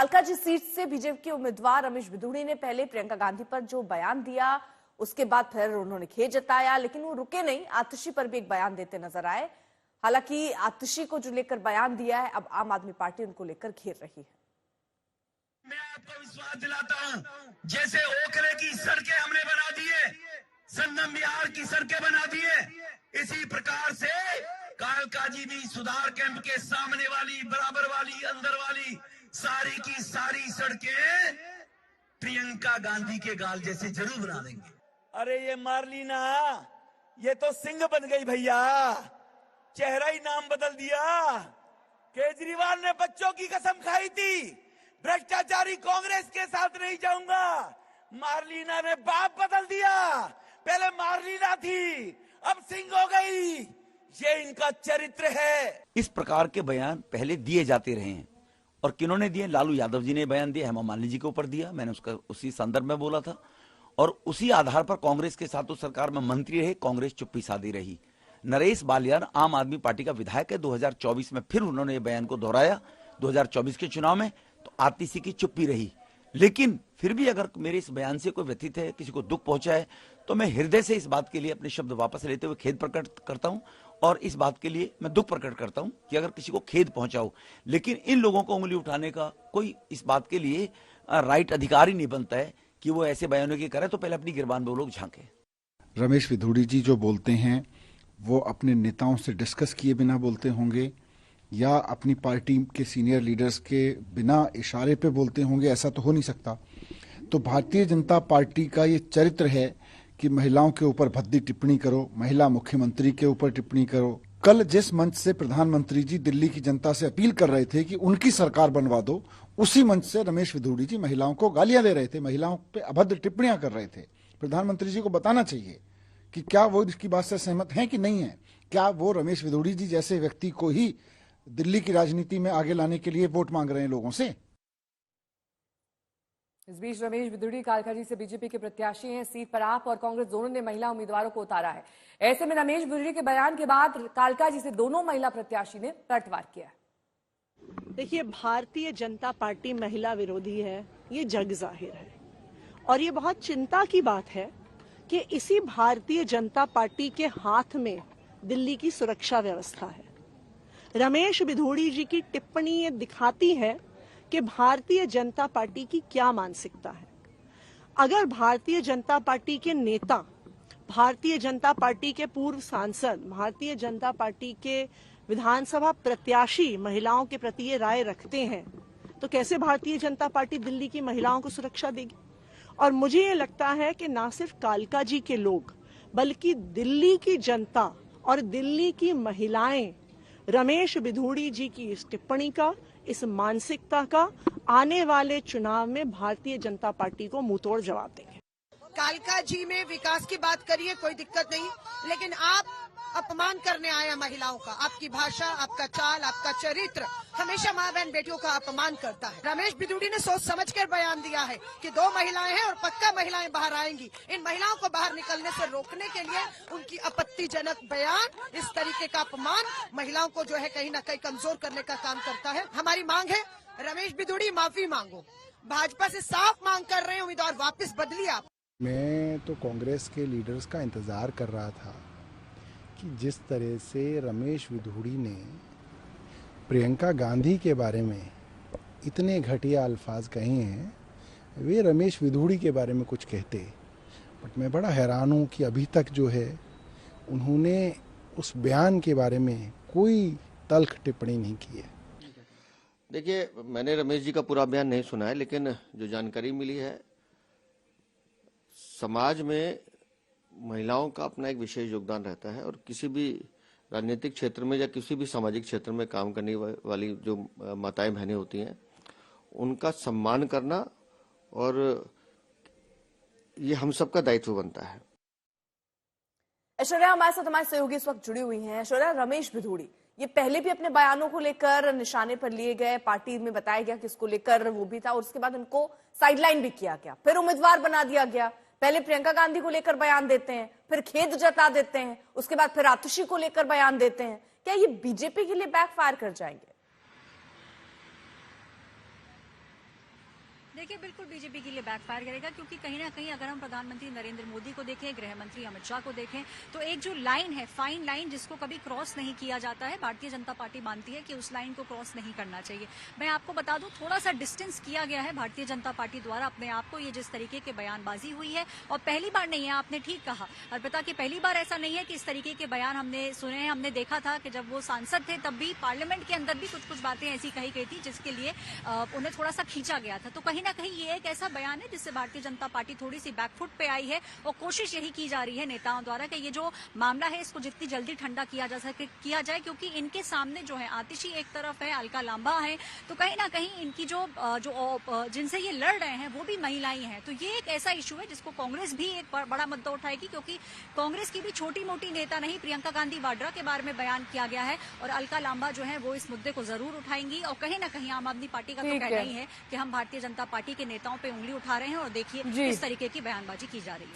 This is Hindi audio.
कालकाजी सीट से बीजेपी के उम्मीदवार रमेश बिधूड़ी ने पहले प्रियंका गांधी पर जो बयान दिया, उसके बाद फिर उन्होंने खेद जताया, लेकिन वो रुके नहीं, आतिशी पर भी एक बयान देते नजर आए। हालांकि आतिशी को जो लेकर बयान दिया है, अब आम आदमी पार्टी उनको लेकर घेर रही है। मैं आपको विश्वास दिलाता हूं, जैसे ओखरे की सड़कें हमने बना दिए, संगम बिहार की सड़कें बना दिए, इसी प्रकार से कालकाजी भी सुधार कैंप के सामने वाली, बराबर वाली, अंदर वाली सारी की सारी सड़कें प्रियंका गांधी के गाल जैसे जरूर बना देंगे। अरे ये मार्लिना, ये तो सिंह बन गई भैया, चेहरा ही नाम बदल दिया। केजरीवाल ने बच्चों की कसम खाई थी, भ्रष्टाचारी कांग्रेस के साथ नहीं जाऊंगा। मार्लिना ने बाप बदल दिया, पहले मार्लिना थी, अब सिंह हो गई। ये इनका चरित्र है। इस प्रकार के बयान पहले दिए जाते रहे हैं, और किन्होंने दिए? लालू यादव जी ने बयान दिया, हेमा मालिनी जी के ऊपर दिया, मैंने उसका उसी संदर्भ में बोला था, और उसी आधार पर कांग्रेस के साथ तो सरकार में मंत्री रहे, कांग्रेस चुप्पी साधी रही। नरेश बालियान आम आदमी पार्टी का विधायक है, 2024 में फिर उन्होंने ये बयान को दोहराया 2024 के चुनाव में, तो आतिशी की चुप्पी रही। लेकिन फिर भी अगर मेरे इस बयान से कोई व्यथित है, किसी को दुख पहुंचा है, तो मैं हृदय से इस बात के लिए अपने शब्द वापस लेते हुए खेद प्रकट करता हूं, और इस बात के लिए मैं दुख प्रकट करता हूं कि अगर किसी को खेद पहुंचा हो। लेकिन इन लोगों को उंगली उठाने का कोई इस बात के लिए राइट अधिकार ही नहीं बनता है कि वो ऐसे बयानों की करे, तो पहले अपनी गिरबान में वो लोग झांके। रमेश बिधूड़ी जी जो बोलते हैं वो अपने नेताओं से डिस्कस किए बिना बोलते होंगे, या अपनी पार्टी के सीनियर लीडर्स के बिना इशारे पे बोलते होंगे, ऐसा तो हो नहीं सकता। तो भारतीय जनता पार्टी का ये चरित्र है कि महिलाओं के ऊपर भद्दी टिप्पणी करो, महिला मुख्यमंत्री के ऊपर टिप्पणी करो। कल जिस मंच से प्रधानमंत्री जी दिल्ली की जनता से अपील कर रहे थे कि उनकी सरकार बनवा दो, उसी मंच से रमेश बिधूड़ी जी महिलाओं को गालियां दे रहे थे, महिलाओं पे अभद्र टिप्पणियां कर रहे थे। प्रधानमंत्री जी को बताना चाहिए कि क्या वो इसकी बात से सहमत हैं कि नहीं है। क्या वो रमेश बिधूड़ी जी जैसे व्यक्ति को ही दिल्ली की राजनीति में आगे लाने के लिए वोट मांग रहे हैं लोगों से? इस बीच रमेश बिधूड़ी कालकाजी से बीजेपी के प्रत्याशी हैं। सीट पर आप और कांग्रेस दोनों ने महिला उम्मीदवारों को उतारा है। ऐसे में रमेश बिधूड़ी के बयान के बाद कालकाजी से दोनों महिला प्रत्याशी ने पलटवार किया। देखिए, भारतीय जनता पार्टी महिला विरोधी है, ये जग जाहिर है, और ये बहुत चिंता की बात है कि इसी भारतीय जनता पार्टी के हाथ में दिल्ली की सुरक्षा व्यवस्था है। रमेश बिधूड़ी जी की टिप्पणी ये दिखाती है कि भारतीय जनता पार्टी की क्या मानसिकता है। अगर भारतीय जनता पार्टी के नेता, भारतीय जनता पार्टी के पूर्व सांसद, भारतीय जनता पार्टी के विधानसभा प्रत्याशी महिलाओं के प्रति ये राय रखते हैं, तो कैसे भारतीय जनता पार्टी दिल्ली की महिलाओं को सुरक्षा देगी? और मुझे ये लगता है कि ना सिर्फ कालकाजी के लोग, बल्कि दिल्ली की जनता और दिल्ली की महिलाएं रमेश बिधूड़ी जी की इस टिप्पणी का, इस मानसिकता का आने वाले चुनाव में भारतीय जनता पार्टी को मुंहतोड़ जवाब देंगे। कालकाजी में विकास की बात करिए, कोई दिक्कत नहीं, लेकिन आप अपमान करने आए हैं महिलाओं का। आपकी भाषा, आपका चाल, आपका चरित्र हमेशा माँ बहन बेटियों का अपमान करता है। रमेश बिधूड़ी ने सोच समझकर बयान दिया है कि 2 महिलाएं हैं और पक्का महिलाएं बाहर आएंगी। इन महिलाओं को बाहर निकलने से रोकने के लिए उनकी आपत्तिजनक बयान, इस तरीके का अपमान महिलाओं को जो है कहीं न कहीं कमजोर करने का काम करता है। हमारी मांग है, रमेश बिधूड़ी माफी मांगो, भाजपा से साफ मांग कर रहे हैं, उम्मीदवार वापस बदलिए आप। मैं तो कांग्रेस के लीडर्स का इंतजार कर रहा था कि जिस तरह से रमेश बिधूड़ी ने प्रियंका गांधी के बारे में इतने घटिया अल्फाज कहे हैं, वे रमेश बिधूड़ी के बारे में कुछ कहते। बट मैं बड़ा हैरान हूं कि अभी तक जो है उन्होंने उस बयान के बारे में कोई तल्ख टिप्पणी नहीं की है। देखिए, मैंने रमेश जी का पूरा बयान नहीं सुना है, लेकिन जो जानकारी मिली है, समाज में महिलाओं का अपना एक विशेष योगदान रहता है, और किसी भी राजनीतिक क्षेत्र में या किसी भी सामाजिक क्षेत्र में काम करने वाली जो माताएं बहनें होती हैं, उनका सम्मान करना, और ये हम सबका दायित्व बनता है। ऐश्वर्या हमारे साथ हमारे सहयोगी इस वक्त जुड़ी हुई हैं। ऐश्वर्या, रमेश बिधूड़ी ये पहले भी अपने बयानों को लेकर निशाने पर लिए गए, पार्टी में बताया गया कि इसको लेकर वो भी था, और उसके बाद उनको साइडलाइन भी किया गया, फिर उम्मीदवार बना दिया गया। पहले प्रियंका गांधी को लेकर बयान देते हैं, फिर खेद जता देते हैं, उसके बाद फिर आतिशी को लेकर बयान देते हैं। क्या ये बीजेपी के लिए बैकफायर कर जाएंगे? देखिए, बिल्कुल बीजेपी के लिए बैकफायर करेगा, क्योंकि कहीं ना कहीं अगर हम प्रधानमंत्री नरेंद्र मोदी को देखें, गृह मंत्री अमित शाह को देखें, तो एक जो लाइन है, फाइन लाइन, जिसको कभी क्रॉस नहीं किया जाता है, भारतीय जनता पार्टी मानती है कि उस लाइन को क्रॉस नहीं करना चाहिए। मैं आपको बता दूं, थोड़ा सा डिस्टेंस किया गया है भारतीय जनता पार्टी द्वारा अपने आप को, ये जिस तरीके के बयानबाजी हुई है, और पहली बार नहीं है, आपने ठीक कहा अर्पिता, कि पहली बार ऐसा नहीं है कि इस तरीके के बयान हमने सुने हैं। हमने देखा था कि जब वो सांसद थे तब भी पार्लियामेंट के अंदर भी कुछ बातें ऐसी कही गई थी जिसके लिए उन्हें थोड़ा सा खींचा गया था। तो कहीं ना कहीं ये एक ऐसा बयान है जिससे भारतीय जनता पार्टी थोड़ी सी बैकफुट पे आई है, और कोशिश यही की जा रही है नेताओं द्वारा कि ये जो मामला है इसको जितनी जल्दी ठंडा किया जाए, क्योंकि इनके सामने जो है आतिशी एक तरफ है, अलका लांबा है, तो कहीं ना कहीं इनकी जो जिनसे ये लड़ रहे हैं वो भी महिलाएं हैं। तो ये एक ऐसा इशू है जिसको कांग्रेस भी एक बड़ा मुद्दा उठाएगी, क्योंकि कांग्रेस की भी छोटी मोटी नेता नहीं, प्रियंका गांधी वाड्रा के बारे में बयान किया गया है, और अलका लांबा जो है वो इस मुद्दे को जरूर उठाएंगी। और कहीं ना कहीं आम आदमी पार्टी का तो कहना ही है कि हम भारतीय जनता पार्टी के नेताओं पे उंगली उठा रहे हैं, और देखिए किस तरीके की बयानबाजी की जा रही है।